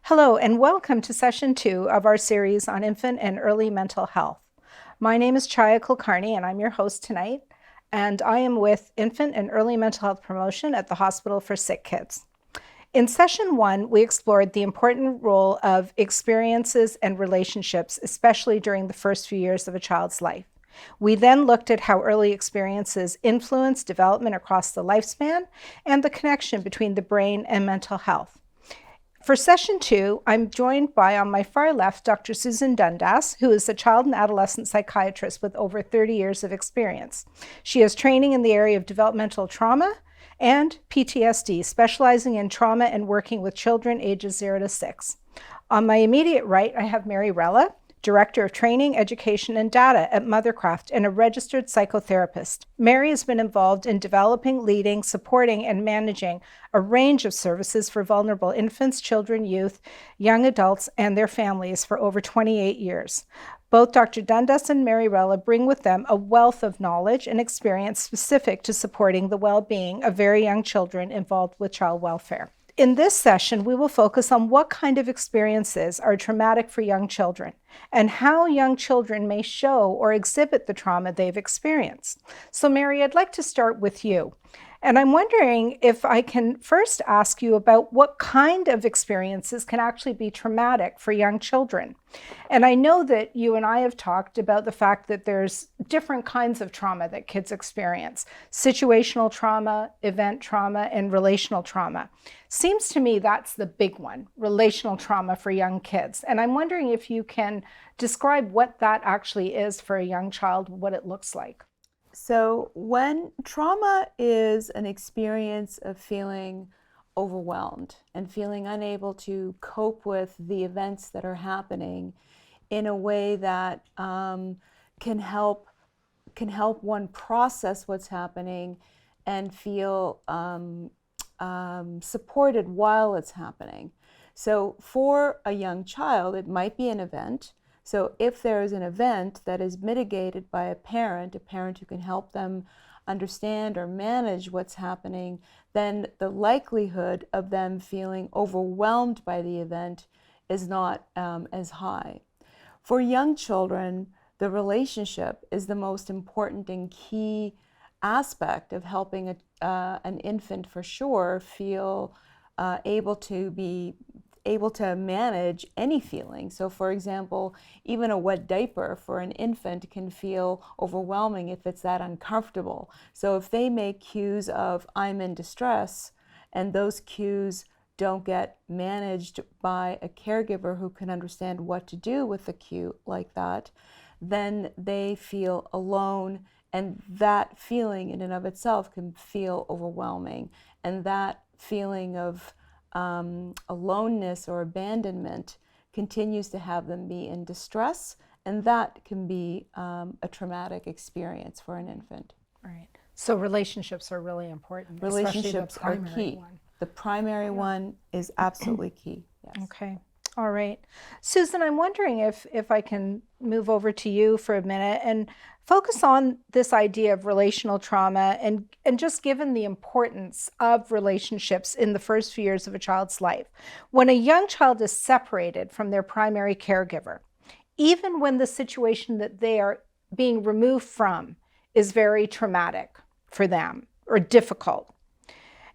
Hello, and welcome to session 2 of our series on infant and early mental health. My name is Chaya Kulkarni, and I'm your host tonight, and I am with Infant and Early Mental Health Promotion at the Hospital for Sick Kids. In session 1, we explored the important role of experiences and relationships, especially during the first few years of a child's life. We then looked at how early experiences influence development across the lifespan and the connection between the brain and mental health. For session 2, I'm joined by, on my far left, Dr. Susan Dundas, who is a child and adolescent psychiatrist with over 30 years of experience. She has training in the area of developmental trauma and PTSD, specializing in trauma and working with children ages 0 to 6. On my immediate right, I have Mary Rella, Director of Training, Education, and Data at Mothercraft and a registered psychotherapist. Mary has been involved in developing, leading, supporting, and managing a range of services for vulnerable infants, children, youth, young adults, and their families for over 28 years. Both Dr. Dundas and Mary Rella bring with them a wealth of knowledge and experience specific to supporting the well-being of very young children involved with child welfare. In this session, we will focus on what kind of experiences are traumatic for young children and how young children may show or exhibit the trauma they've experienced. So Mary, I'd like to start with you. And I'm wondering if I can first ask you about what kind of experiences can actually be traumatic for young children. And I know that you and I have talked about the fact that there's different kinds of trauma that kids experience: situational trauma, event trauma, and relational trauma. Seems to me that's the big one, relational trauma for young kids. And I'm wondering if you can describe what that actually is for a young child, what it looks like. So when trauma is an experience of feeling overwhelmed and feeling unable to cope with the events that are happening in a way that can help one process what's happening and feel supported while it's happening. So for a young child, it might be an event. So if there is an event that is mitigated by a parent who can help them understand or manage what's happening, then the likelihood of them feeling overwhelmed by the event is not as high. For young children, the relationship is the most important and key aspect of helping an infant, for sure, feel able to manage any feeling. So for example, even a wet diaper for an infant can feel overwhelming if it's that uncomfortable. So if they make cues of "I'm in distress" and those cues don't get managed by a caregiver who can understand what to do with a cue like that, then they feel alone, and that feeling in and of itself can feel overwhelming. And that feeling of aloneness or abandonment continues to have them be in distress, and that can be a traumatic experience for an infant. Right. So relationships are really important. Relationships are key. The primary one is absolutely key. Yes. Okay. All right. Susan, I'm wondering if I can move over to you for a minute and focus on this idea of relational trauma and just given the importance of relationships in the first few years of a child's life. When a young child is separated from their primary caregiver, even when the situation that they are being removed from is very traumatic for them or difficult,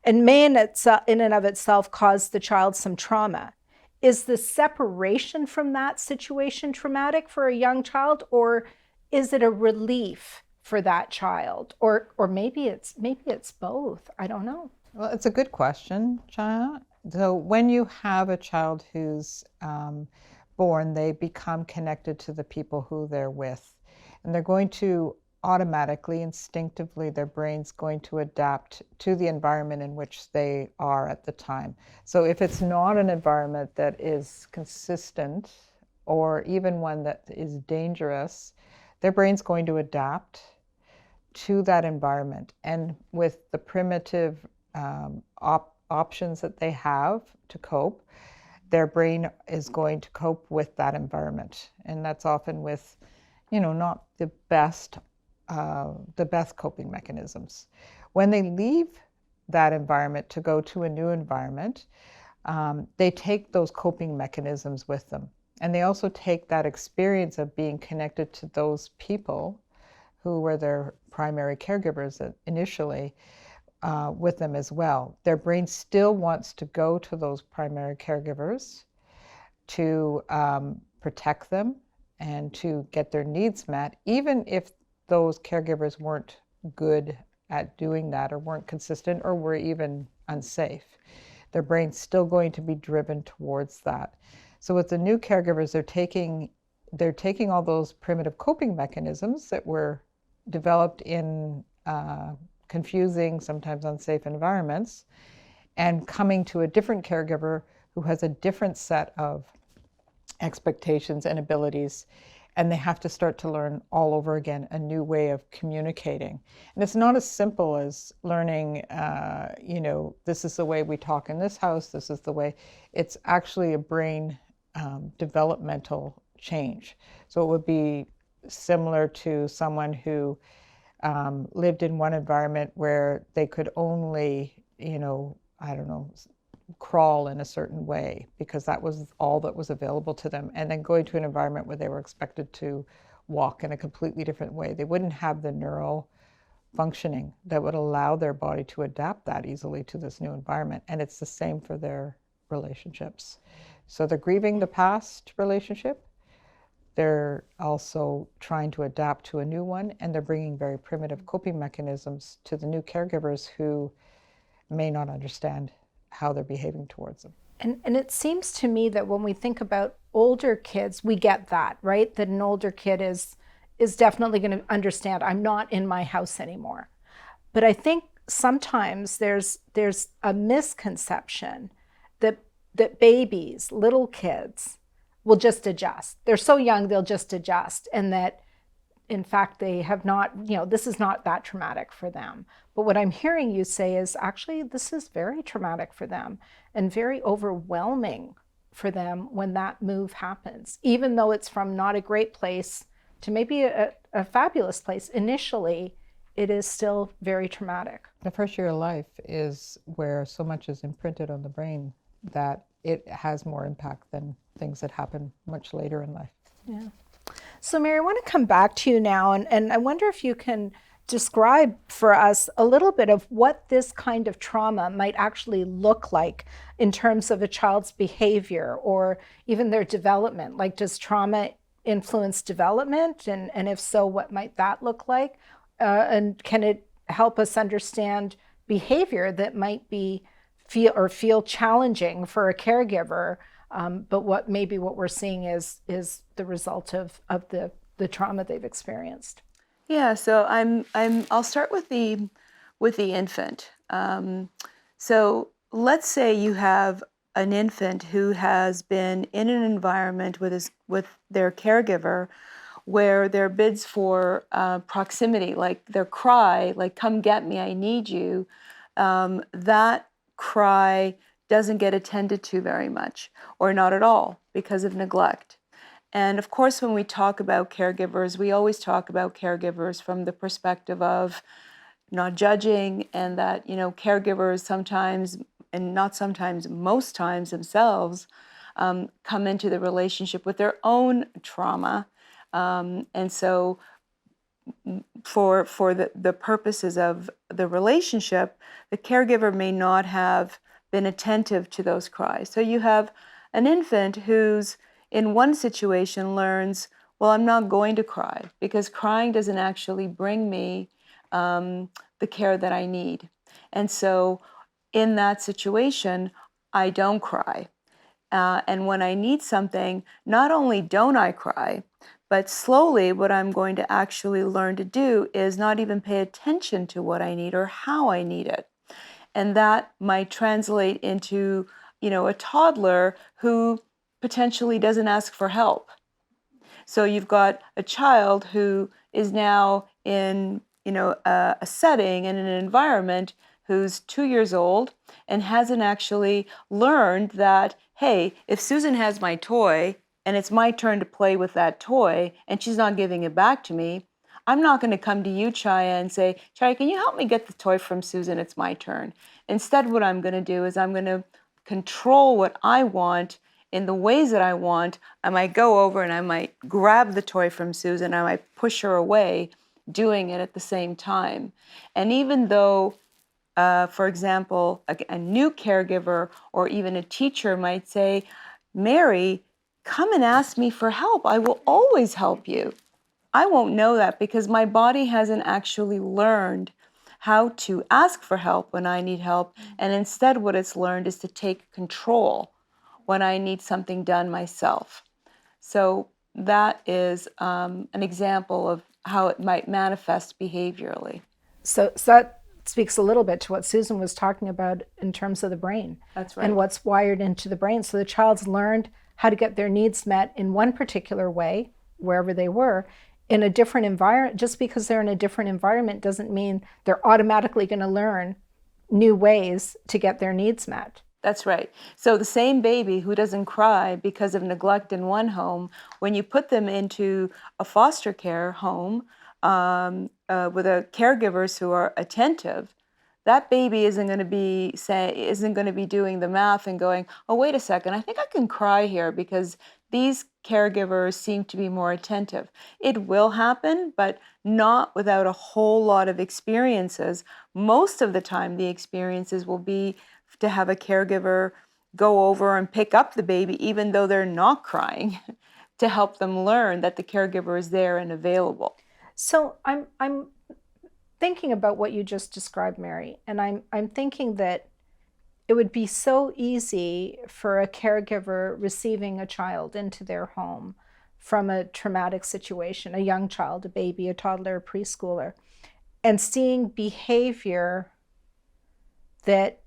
and may in and of itself cause the child some trauma, is the separation from that situation traumatic for a young child, or is it a relief for that child? Or maybe it's both. I don't know. Well, it's a good question, Chaya. So when you have a child who's born, they become connected to the people who they're with. And they're going to automatically, instinctively, their brain's going to adapt to the environment in which they are at the time. So if it's not an environment that is consistent, or even one that is dangerous, their brain's going to adapt to that environment. And with the primitive options that they have to cope, their brain is going to cope with that environment. And that's often with, not the best coping mechanisms. When they leave that environment to go to a new environment, they take those coping mechanisms with them. And they also take that experience of being connected to those people who were their primary caregivers initially with them as well. Their brain still wants to go to those primary caregivers to protect them and to get their needs met, even if those caregivers weren't good at doing that or weren't consistent or were even unsafe. Their brain's still going to be driven towards that. So with the new caregivers, they're taking all those primitive coping mechanisms that were developed in confusing, sometimes unsafe environments, and coming to a different caregiver who has a different set of expectations and abilities, and they have to start to learn all over again a new way of communicating. And it's not as simple as learning, this is the way we talk in this house, this is the way. It's actually a brain developmental change. So it would be similar to someone who lived in one environment where they could only, crawl in a certain way because that was all that was available to them, and then going to an environment where they were expected to walk in a completely different way. They wouldn't have the neural functioning that would allow their body to adapt that easily to this new environment. And it's the same for their relationships. So they're grieving the past relationship. They're also trying to adapt to a new one, and they're bringing very primitive coping mechanisms to the new caregivers who may not understand how they're behaving towards them. And it seems to me that when we think about older kids, we get that, right? That an older kid is definitely going to understand, I'm not in my house anymore. But I think sometimes there's a misconception that babies, little kids, will just adjust. They're so young, they'll just adjust. And that, in fact, they have not, this is not that traumatic for them. But what I'm hearing you say is actually this is very traumatic for them and very overwhelming for them when that move happens. Even though it's from not a great place to maybe a fabulous place, initially, it is still very traumatic. The first year of life is where so much is imprinted on the brain that it has more impact than things that happen much later in life. Yeah. So Mary, I want to come back to you now, and I wonder if you can describe for us a little bit of what this kind of trauma might actually look like in terms of a child's behavior or even their development. Like, does trauma influence development? And if so, what might that look like? And can it help us understand behavior that might feel challenging for a caregiver? But what we're seeing is the result of the trauma they've experienced. Yeah, so I'll start with the infant. So let's say you have an infant who has been in an environment with their caregiver where their bids for proximity, like their cry, like "come get me, I need you," that cry doesn't get attended to very much, or not at all, because of neglect. And of course, when we talk about caregivers, we always talk about caregivers from the perspective of not judging, and that, caregivers sometimes, and not sometimes, most times themselves, come into the relationship with their own trauma. And so for the purposes of the relationship, the caregiver may not have been attentive to those cries. So you have an infant who's in one situation learns, well, I'm not going to cry because crying doesn't actually bring me the care that I need. And so in that situation, I don't cry. And when I need something, not only don't I cry, but slowly what I'm going to actually learn to do is not even pay attention to what I need or how I need it. And that might translate into, a toddler who potentially doesn't ask for help. So you've got a child who is now in, a setting and an environment who's 2 years old and hasn't actually learned that, hey, if Susan has my toy and it's my turn to play with that toy and she's not giving it back to me, I'm not going to come to you, Chaya, and say, Chaya, can you help me get the toy from Susan? It's my turn. Instead, what I'm going to do is I'm going to control what I want in the ways that I want, I might go over and I might grab the toy from Susan, I might push her away, doing it at the same time. And even though, for example, a new caregiver or even a teacher might say, Mary, come and ask me for help. I will always help you. I won't know that because my body hasn't actually learned how to ask for help when I need help. And instead, what it's learned is to take control when I need something done myself. So that is an example of how it might manifest behaviorally. So that speaks a little bit to what Susan was talking about in terms of the brain. That's right. And what's wired into the brain. So the child's learned how to get their needs met in one particular way, wherever they were, in a different environment. Just because they're in a different environment doesn't mean they're automatically going to learn new ways to get their needs met. That's right. So the same baby who doesn't cry because of neglect in one home, when you put them into a foster care home with caregivers who are attentive, that baby isn't going to be doing the math and going, oh, wait a second, I think I can cry here because these caregivers seem to be more attentive. It will happen, but not without a whole lot of experiences. Most of the time, the experiences will be to have a caregiver go over and pick up the baby, even though they're not crying, to help them learn that the caregiver is there and available. So I'm thinking about what you just described, Mary, and I'm thinking that it would be so easy for a caregiver receiving a child into their home from a traumatic situation, a young child, a baby, a toddler, a preschooler, and seeing behavior that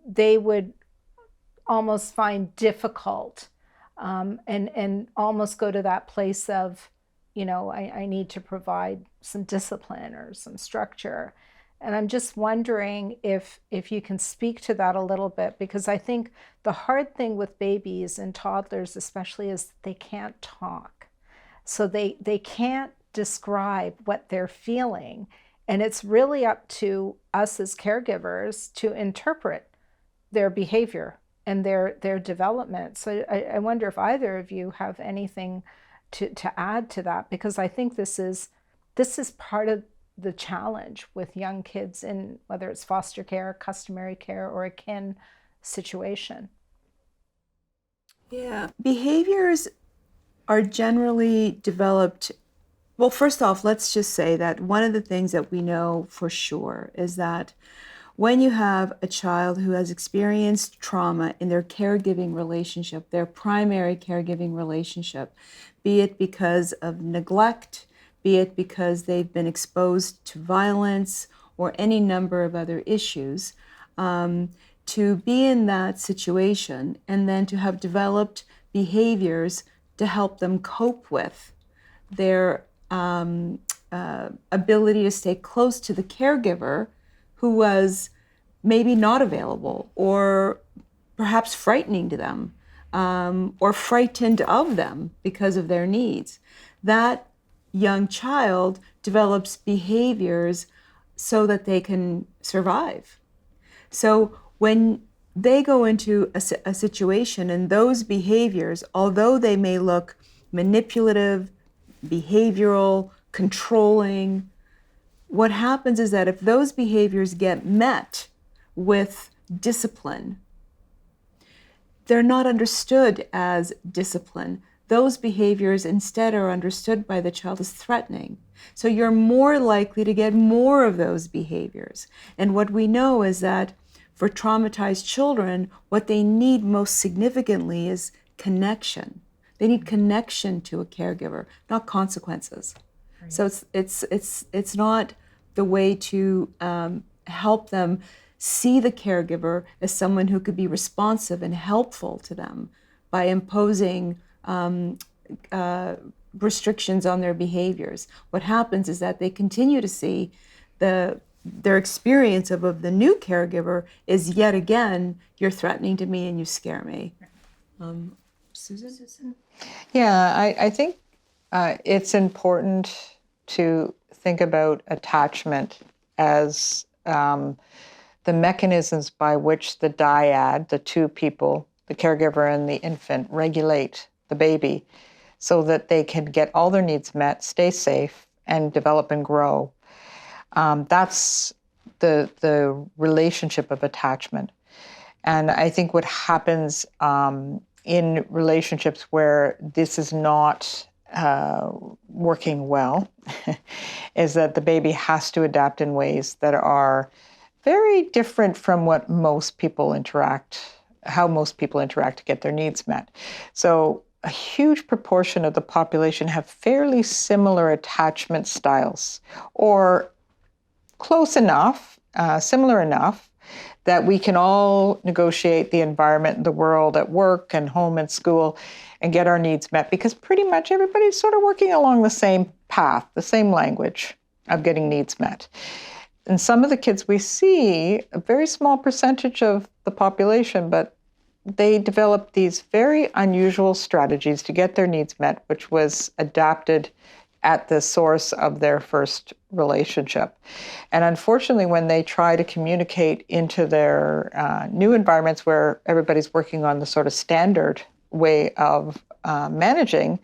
they would almost find difficult, and almost go to that place of, I need to provide some discipline or some structure. And I'm just wondering if you can speak to that a little bit, because I think the hard thing with babies and toddlers especially is they can't talk. So they can't describe what they're feeling. And it's really up to us as caregivers to interpret their behavior and their development. So I wonder if either of you have anything to add to that, because I think this is part of the challenge with young kids in whether it's foster care, customary care, or a kin situation. Yeah, behaviors are generally developed. Well, first off, let's just say that one of the things that we know for sure is that when you have a child who has experienced trauma in their caregiving relationship, their primary caregiving relationship, be it because of neglect, be it because they've been exposed to violence or any number of other issues, to be in that situation and then to have developed behaviors to help them cope with their ability to stay close to the caregiver who was maybe not available or perhaps frightening to them, or frightened of them because of their needs. That young child develops behaviors so that they can survive. So when they go into a situation and those behaviors, although they may look manipulative, behavioral, controlling, what happens is that if those behaviors get met with discipline, they're not understood as discipline. Those behaviors instead are understood by the child as threatening. So you're more likely to get more of those behaviors. And what we know is that for traumatized children, what they need most significantly is connection. They need connection to a caregiver, not consequences. Right. So it's not the way to help them see the caregiver as someone who could be responsive and helpful to them by imposing restrictions on their behaviors. What happens is that they continue to see their experience of the new caregiver is yet again, you're threatening to me and you scare me. Susan? Yeah, I think it's important to think about attachment as the mechanisms by which the dyad, the two people, the caregiver and the infant, regulate the baby so that they can get all their needs met, stay safe, and develop and grow. That's the relationship of attachment. And I think what happens in relationships where this is not working well is that the baby has to adapt in ways that are very different from how most people interact to get their needs met. So a huge proportion of the population have fairly similar attachment styles, or close enough, similar enough, that we can all negotiate the environment, the world at work and home and school, and get our needs met, because pretty much everybody's sort of working along the same path, the same language of getting needs met. And some of the kids we see, a very small percentage of the population, but they develop these very unusual strategies to get their needs met, which was adapted at the source of their first relationship. And unfortunately, when they try to communicate into their new environments where everybody's working on the sort of standard way of managing,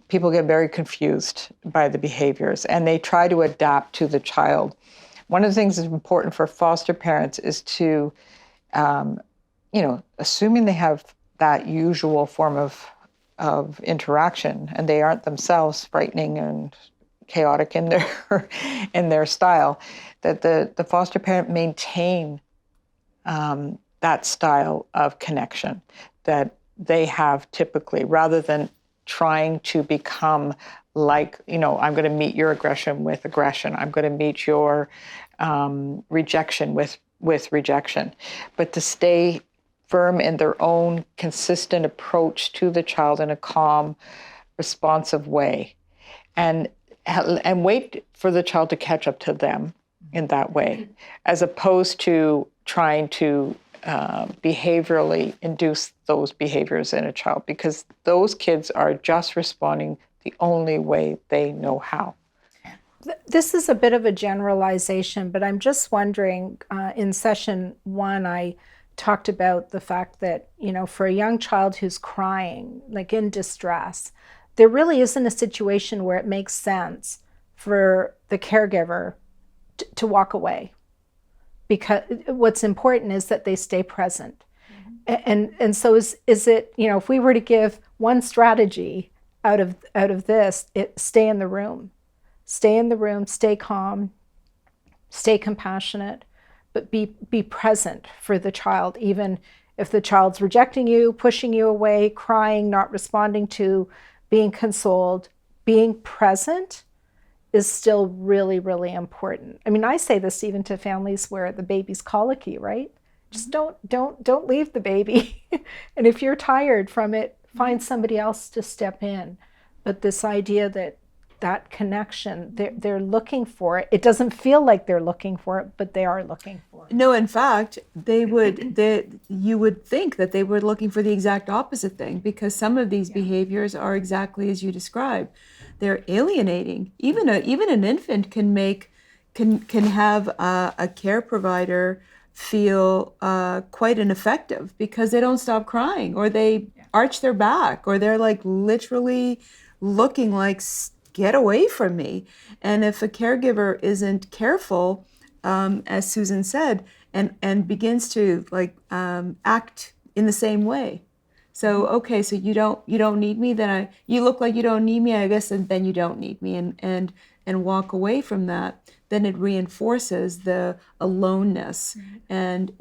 people get very confused by the behaviors and they try to adapt to the child. One of the things that's important for foster parents is to, assuming they have that usual form of interaction and they aren't themselves frightening and chaotic in their style, that the foster parent maintain that style of connection that they have typically, rather than trying to become like, I'm going to meet your aggression with aggression. I'm going to meet your rejection with rejection. But to stay firm in their own consistent approach to the child in a calm, responsive way, and wait for the child to catch up to them in that way, as opposed to trying to behaviorally induce those behaviors in a child, because those kids are just responding the only way they know how. This is a bit of a generalization, but I'm just wondering, in session 1, I talked about the fact that, for a young child who's crying, like in distress, there really isn't a situation where it makes sense for the caregiver to walk away. Because what's important is that they stay present. Mm-hmm. And so is it, if we were to give one strategy out of this, stay in the room. Stay in the room, stay calm, stay compassionate, but be present for the child, even if the child's rejecting you, pushing you away, crying, not responding to, being consoled. Being present is still really, really important. I mean, I say this even to families where the baby's colicky, right? Just don't leave the baby. And if you're tired from it, find somebody else to step in. But this idea that connection, they're looking for it. It doesn't feel like they're looking for it, but they are looking for it. No, in fact, you would think that they were looking for the exact opposite thing, because some of these behaviors are exactly as you described. They're alienating. Even an infant can have a care provider feel quite ineffective because they don't stop crying, or they arch their back, or they're like literally looking like, get away from me. And if a caregiver isn't careful, as Susan said, and begins to act in the same way. So, okay, so you don't need me, then you look like you don't need me, I guess, and then you don't need me, and walk away from that, then it reinforces the aloneness. Mm-hmm. And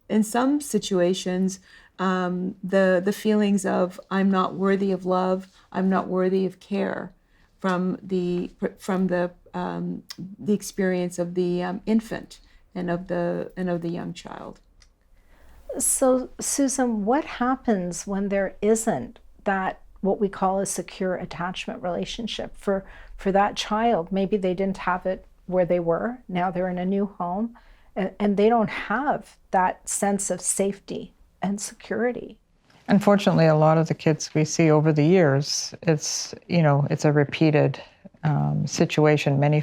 in some situations, the feelings of I'm not worthy of love, I'm not worthy of care, from the experience of the infant and of the young child. So, Susan, what happens when there isn't that, what we call a secure attachment relationship for that child? Maybe they didn't have it where they were. Now they're in a new home, and they don't have that sense of safety and security. Unfortunately, a lot of the kids we see over the years, it's a repeated situation. Many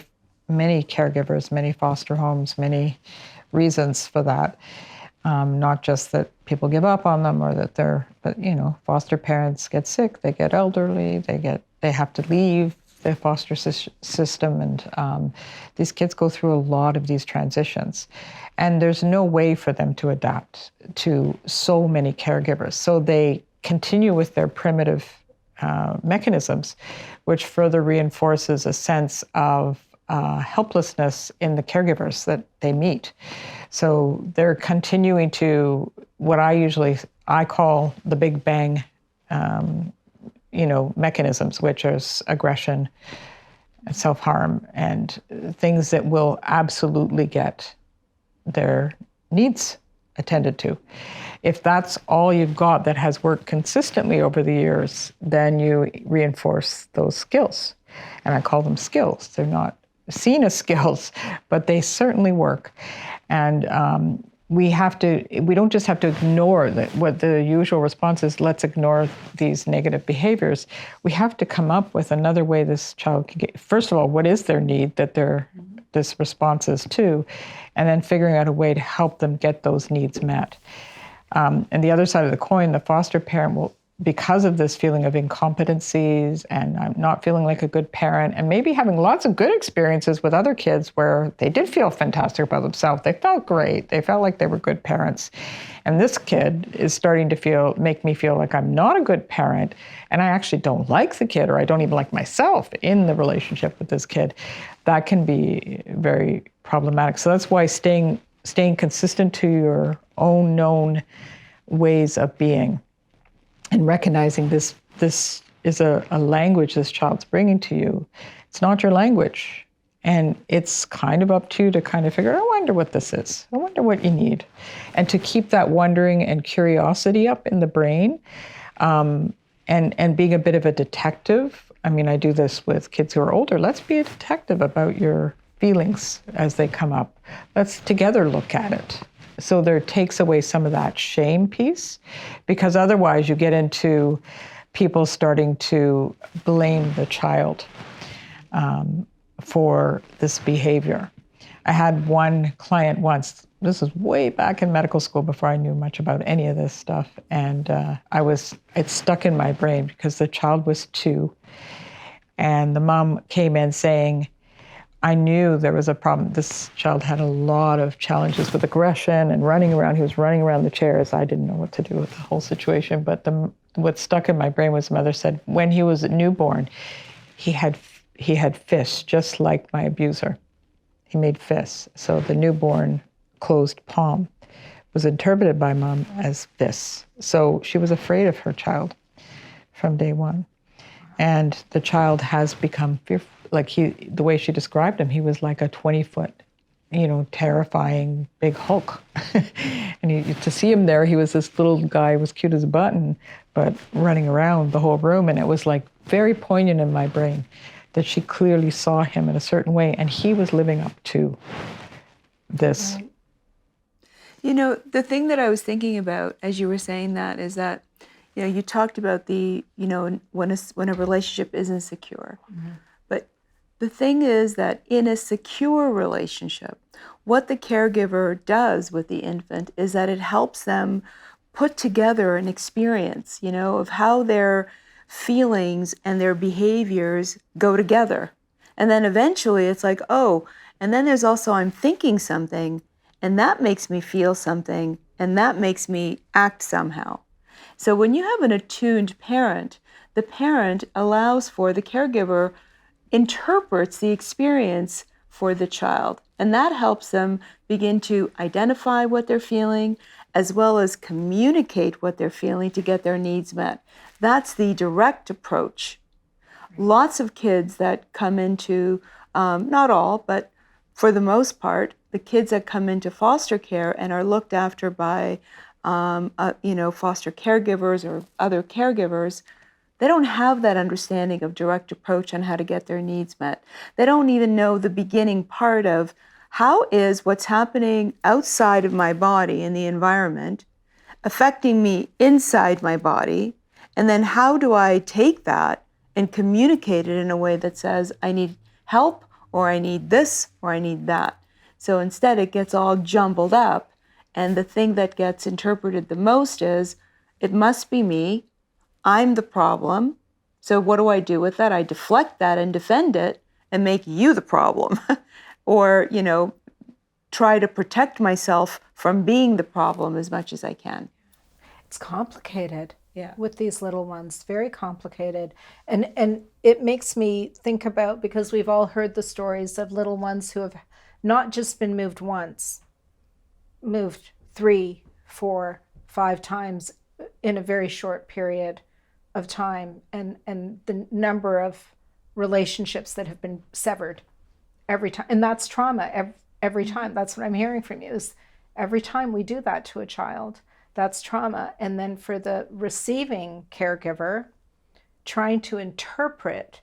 caregivers, many foster homes, many reasons for that. Not just that people give up on them or that but foster parents get sick, they get elderly, they have to leave the foster system, and these kids go through a lot of these transitions, and there's no way for them to adapt to so many caregivers. So they continue with their primitive mechanisms, which further reinforces a sense of helplessness in the caregivers that they meet. So they're continuing to what I call the Big Bang mechanisms, which is aggression, self-harm, and things that will absolutely get their needs attended to. If that's all you've got that has worked consistently over the years, then you reinforce those skills. And I call them skills. They're not seen as skills, but they certainly work. And we don't just have to ignore what the usual response is, let's ignore these negative behaviors. We have to come up with another way this child can get, first of all, what is their need that this response is to, and then figuring out a way to help them get those needs met. And the other side of the coin, the foster parent will, because of this feeling of incompetencies and I'm not feeling like a good parent, and maybe having lots of good experiences with other kids where they did feel fantastic about themselves, they felt great, they felt like they were good parents. And this kid is starting to make me feel like I'm not a good parent, and I actually don't like the kid, or I don't even like myself in the relationship with this kid. That can be very problematic. So that's why staying consistent to your own known ways of being, and recognizing this is a language this child's bringing to you. It's not your language. And it's kind of up to you to kind of figure, I wonder what this is. I wonder what you need. And to keep that wondering and curiosity up in the brain, and being a bit of a detective. I mean, I do this with kids who are older. Let's be a detective about your feelings as they come up. Let's together look at it. So there takes away some of that shame piece, because otherwise you get into people starting to blame the child for this behavior. I had one client once, this was way back in medical school before I knew much about any of this stuff, and it stuck in my brain because the child was 2, and the mom came in saying, I knew there was a problem. This child had a lot of challenges with aggression and running around. He was running around the chairs. I didn't know what to do with the whole situation. But what stuck in my brain was the mother said, when he was a newborn, he had fists, just like my abuser. He made fists. So the newborn closed palm was interpreted by mom as fists. So she was afraid of her child from day one. And the child has become fearful. Like the way she described him, he was like a 20-foot, terrifying big Hulk. And to see him there, he was this little guy, was cute as a button, but running around the whole room. And it was like very poignant in my brain that she clearly saw him in a certain way, and he was living up to this. Right. The thing that I was thinking about as you were saying that is that, you talked about when a relationship isn't secure. Mm-hmm. But the thing is that in a secure relationship, what the caregiver does with the infant is that it helps them put together an experience, of how their feelings and their behaviors go together. And then eventually it's like, oh, and then there's also I'm thinking something, and that makes me feel something, and that makes me act somehow. So when you have an attuned parent, the parent allows for the caregiver, interprets the experience for the child. And that helps them begin to identify what they're feeling, as well as communicate what they're feeling to get their needs met. That's the direct approach. Lots of kids that come into, not all, but for the most part, the kids that come into foster care and are looked after by foster caregivers or other caregivers, they don't have that understanding of direct approach on how to get their needs met. They don't even know the beginning part of how is what's happening outside of my body in the environment affecting me inside my body, and then how do I take that and communicate it in a way that says I need help, or I need this, or I need that. So instead it gets all jumbled up, and the thing that gets interpreted the most is, it must be me, I'm the problem. So what do I do with that? I deflect that and defend it and make you the problem. Or, try to protect myself from being the problem as much as I can. It's complicated. Yeah. With these little ones, very complicated. And it makes me think about, because we've all heard the stories of little ones who have not just been moved once, moved 3, 4, 5 times in a very short period of time, and the number of relationships that have been severed every time. And that's trauma every time. That's what I'm hearing from you, is every time we do that to a child, that's trauma. And then for the receiving caregiver, trying to interpret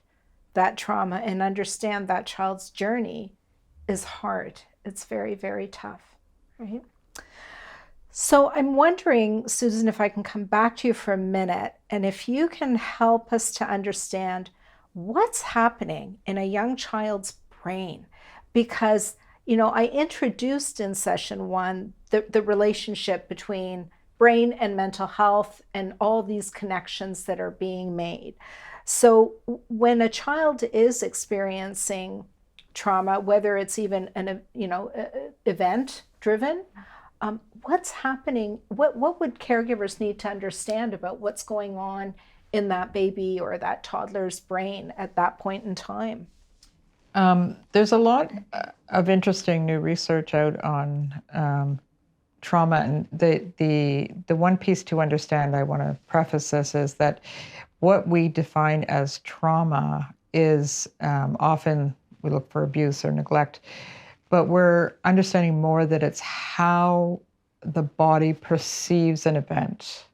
that trauma and understand that child's journey is hard. It's very, very tough, right? So I'm wondering, Susan, if I can come back to you for a minute, and if you can help us to understand what's happening in a young child's brain. Because, I introduced in session 1 the relationship between brain and mental health and all these connections that are being made. So when a child is experiencing trauma, whether it's even an event driven, what's happening? What would caregivers need to understand about what's going on in that baby or that toddler's brain at that point in time? There's a lot of interesting new research out on trauma, and the one piece to understand, I want to preface this, is that what we define as trauma is often we look for abuse or neglect, but we're understanding more that it's how the body perceives an event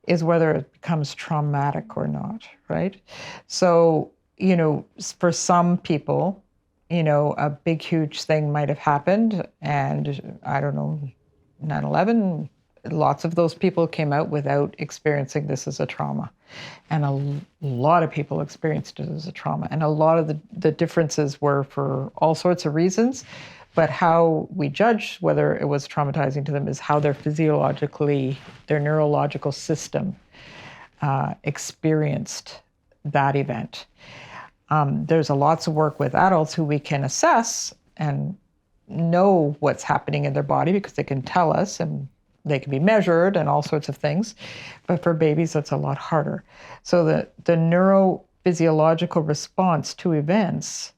is whether it becomes traumatic or not, right? So, for some people, a big, huge thing might have happened, and I don't know, 9/11, lots of those people came out without experiencing this as a trauma. And a lot of people experienced it as a trauma. And a lot of the differences were for all sorts of reasons. But how we judge whether it was traumatizing to them is how their neurological system experienced that event. There's lots of work with adults who we can assess and know what's happening in their body because they can tell us and they can be measured and all sorts of things. But for babies, that's a lot harder. So the neurophysiological response to events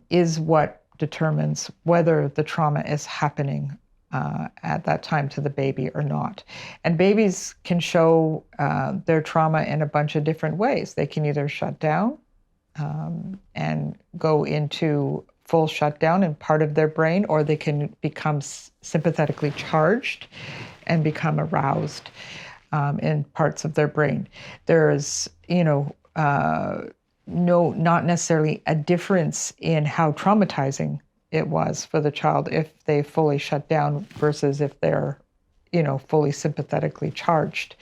is what determines whether the trauma is happening at that time to the baby or not. And babies can show their trauma in a bunch of different ways. They can either shut down and go into full shutdown in part of their brain, or they can become sympathetically charged and become aroused in parts of their brain. There's, not necessarily a difference in how traumatizing it was for the child if they fully shut down versus if they're, fully sympathetically charged.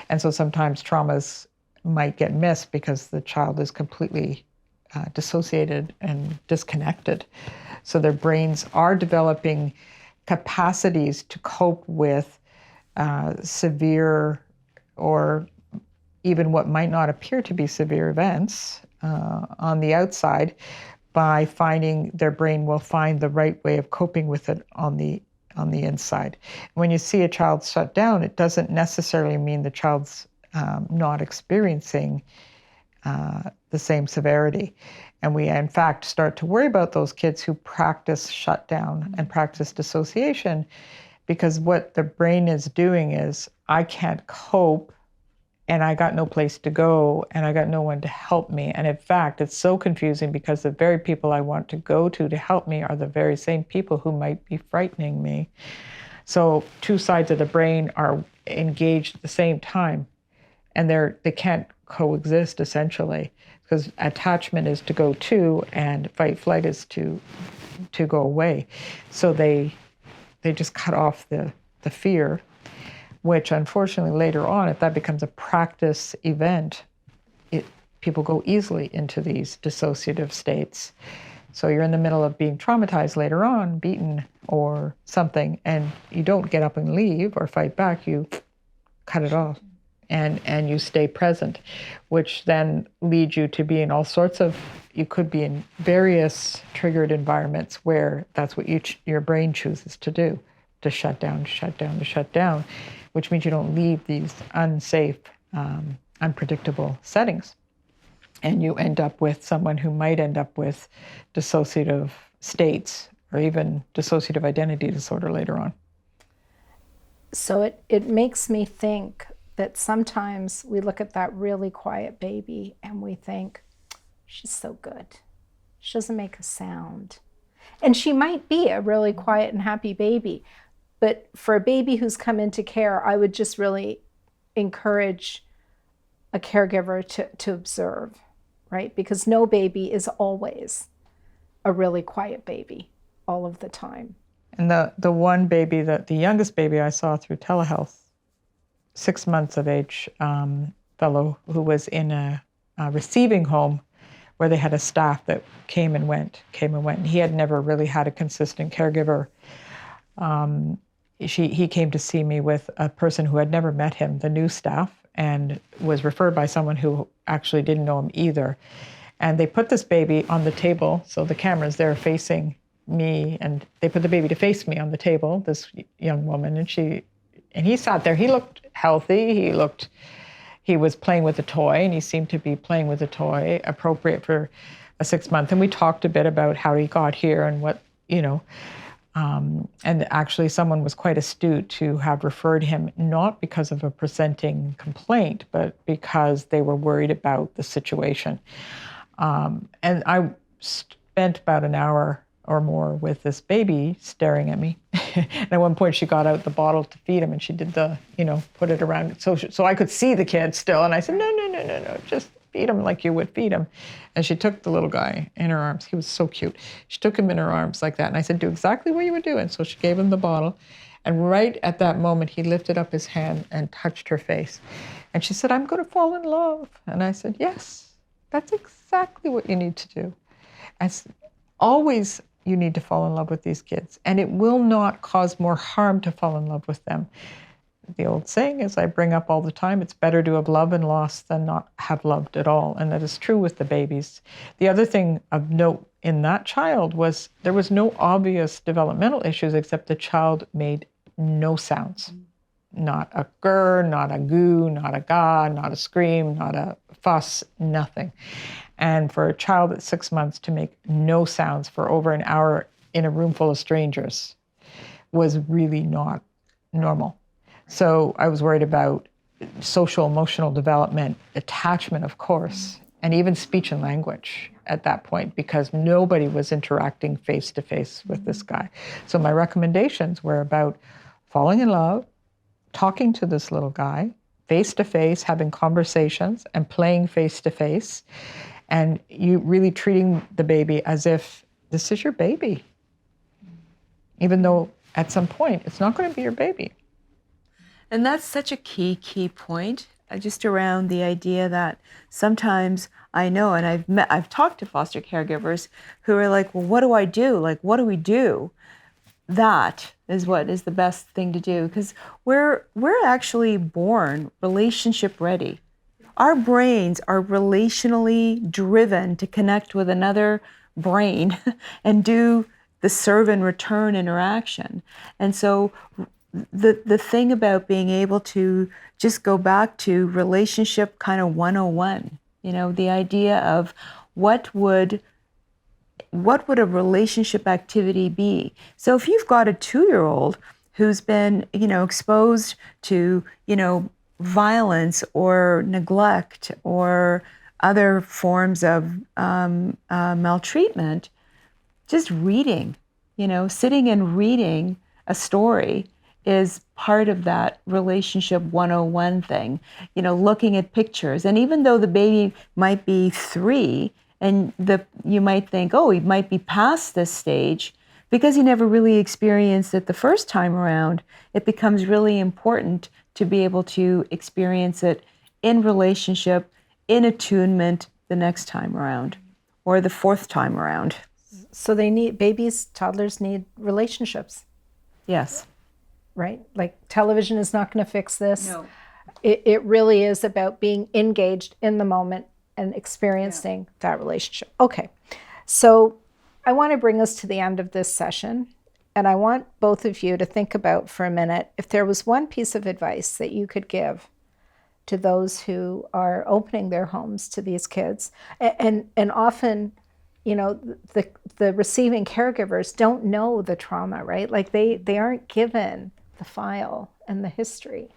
And so sometimes traumas might get missed because the child is completely dissociated and disconnected. So their brains are developing capacities to cope with severe or even what might not appear to be severe events on the outside by finding their brain will find the right way of coping with it on the inside. When you see a child shut down, it doesn't necessarily mean the child's not experiencing the same severity. And we, in fact, start to worry about those kids who practice shutdown and practice dissociation, because what the brain is doing is, I can't cope, and I got no place to go, and I got no one to help me. And in fact, it's so confusing because the very people I want to go to help me are the very same people who might be frightening me. So two sides of the brain are engaged at the same time, and they can't coexist essentially, because attachment is to go to and fight flight is to go away. So they just cut off the fear, which unfortunately later on, if that becomes a practice event, people go easily into these dissociative states. So you're in the middle of being traumatized later on, beaten or something, and you don't get up and leave or fight back, you cut it off. And you stay present, which then leads you to be in all sorts of, you could be in various triggered environments where that's what your brain chooses to do, to shut down, which means you don't leave these unsafe, unpredictable settings. And you end up with someone who might end up with dissociative states or even dissociative identity disorder later on. So it makes me think that sometimes we look at that really quiet baby and we think, she's so good. She doesn't make a sound. And she might be a really quiet and happy baby. But for a baby who's come into care, I would just really encourage a caregiver to observe, right? Because no baby is always a really quiet baby all of the time. And the one baby, the youngest baby I saw through telehealth, 6 months of age, fellow who was in a receiving home where they had a staff that came and went. And he had never really had a consistent caregiver. He came to see me with a person who had never met him, the new staff, and was referred by someone who actually didn't know him either. And they put this baby on the table, so the camera's there facing me, and they put the baby to face me on the table, this young woman, and he sat there. He looked healthy. He was playing with a toy, and he seemed to be playing with a toy appropriate for a 6-month. And we talked a bit about how he got here and what, and actually someone was quite astute to have referred him, not because of a presenting complaint, but because they were worried about the situation. And I spent about an hour or more with this baby staring at me. And at one point she got out the bottle to feed him, and she did put it around so I could see the kid still. And I said, no, just feed him like you would feed him. And she took the little guy in her arms. He was so cute. She took him in her arms like that. And I said, do exactly what you would do. And so she gave him the bottle. And right at that moment, he lifted up his hand and touched her face. And she said, I'm going to fall in love. And I said, yes, that's exactly what you need to do. Always you need to fall in love with these kids, and it will not cause more harm to fall in love with them. The old saying, as I bring up all the time, it's better to have loved and lost than not have loved at all, and that is true with the babies. The other thing of note in that child was there was no obvious developmental issues, except the child made no sounds. Not a grr, not a goo, not a ga, not a scream, not a fuss, nothing. And for a child at 6 months to make no sounds for over an hour in a room full of strangers was really not normal. So I was worried about social emotional development, attachment, of course, and even speech and language at that point, because nobody was interacting face to face with this guy. So my recommendations were about falling in love, talking to this little guy, face to face, having conversations and playing face to face, and you really treating the baby as if this is your baby, even though at some point it's not going to be your baby. And that's such a key point, just around the idea that sometimes I know, and I've talked to foster caregivers who are like, well, what do I do? Like, what do we do? That is what is the best thing to do, because we're actually born relationship ready. Our brains are relationally driven to connect with another brain and do the serve and return interaction. And so the thing about being able to just go back to relationship kind of 101, the idea of what would a relationship activity be? So if you've got a 2-year-old who's been, exposed to, violence or neglect or other forms of maltreatment, just reading, sitting and reading a story is part of that relationship 101 thing, looking at pictures. And even though the baby might be 3, and you might think, oh, he might be past this stage, because he never really experienced it the first time around, it becomes really important to be able to experience it in relationship, in attunement the next time around, or the 4th time around. So toddlers need relationships, Yes. right? Like television is not going to fix this. No. It really is about being engaged in the moment and experiencing that relationship. Okay, so I want to bring us to the end of this session, and I want both of you to think about for a minute if there was one piece of advice that you could give to those who are opening their homes to these kids. And often, you know, the receiving caregivers don't know the trauma, right? Like they aren't given the file and the history.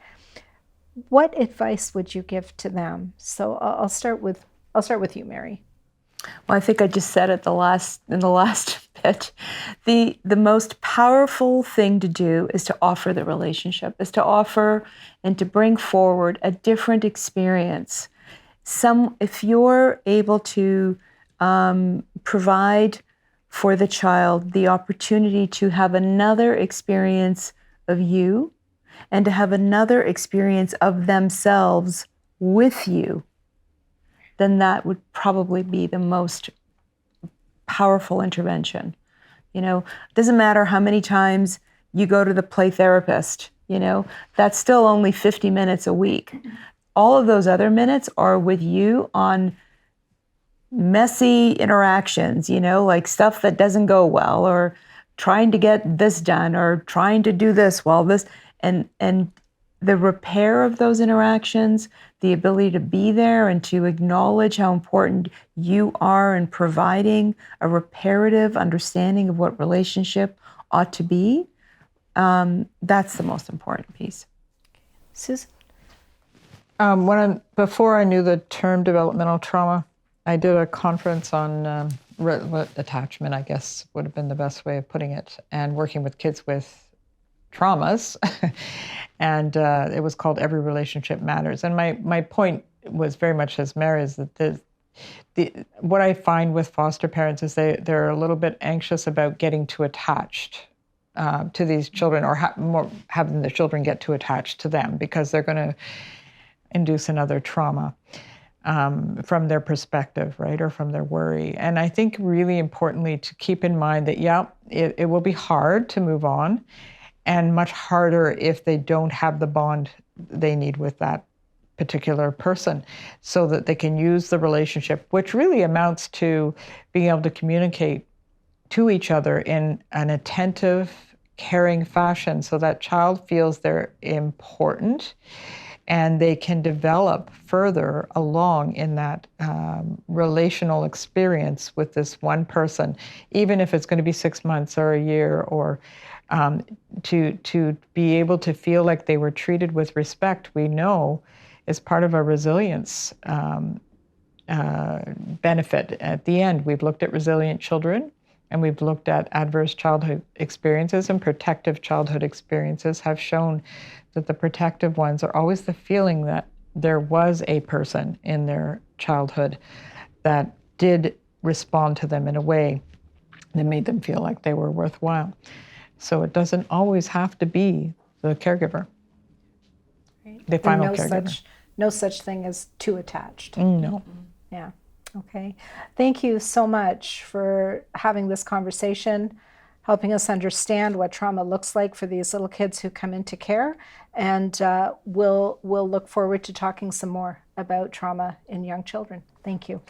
What advice would you give to them? So I'll start with you, Mary. Well, I think I just said it in the last bit. The most powerful thing to do is to offer the relationship, is to offer and to bring forward a different experience. If you're able to provide for the child the opportunity to have another experience of you and to have another experience of themselves with you, then that would probably be the most powerful intervention. You know, it doesn't matter how many times you go to the play therapist, you know, that's still only 50 minutes a week. All of those other minutes are with you on messy interactions, you know, like stuff that doesn't go well, or trying to get this done, or trying to do this while this, and the repair of those interactions, the ability to be there and to acknowledge how important you are in providing a reparative understanding of what relationship ought to be, that's the most important piece. Susan? Before I knew the term developmental trauma, I did a conference on attachment, I guess would have been the best way of putting it, and working with kids with traumas. And it was called Every Relationship Matters. And my point was very much as Mary, is that what I find with foster parents is they're a little bit anxious about getting too attached to these children, or having the children get too attached to them, because they're going to induce another trauma from their perspective, right, or from their worry. And I think really importantly to keep in mind that, it will be hard to move on, and much harder if they don't have the bond they need with that particular person, so that they can use the relationship, which really amounts to being able to communicate to each other in an attentive, caring fashion, so that child feels they're important and they can develop further along in that relational experience with this one person, even if it's going to be 6 months or a year, or to be able to feel like they were treated with respect, we know is part of a resilience benefit. At the end, we've looked at resilient children, and we've looked at adverse childhood experiences, and protective childhood experiences have shown that the protective ones are always the feeling that there was a person in their childhood that did respond to them in a way that made them feel like they were worthwhile. So it doesn't always have to be the caregiver, Right. the final caregiver. No such thing as too attached. No. Yeah. Okay. Thank you so much for having this conversation, helping us understand what trauma looks like for these little kids who come into care. And we'll look forward to talking some more about trauma in young children. Thank you.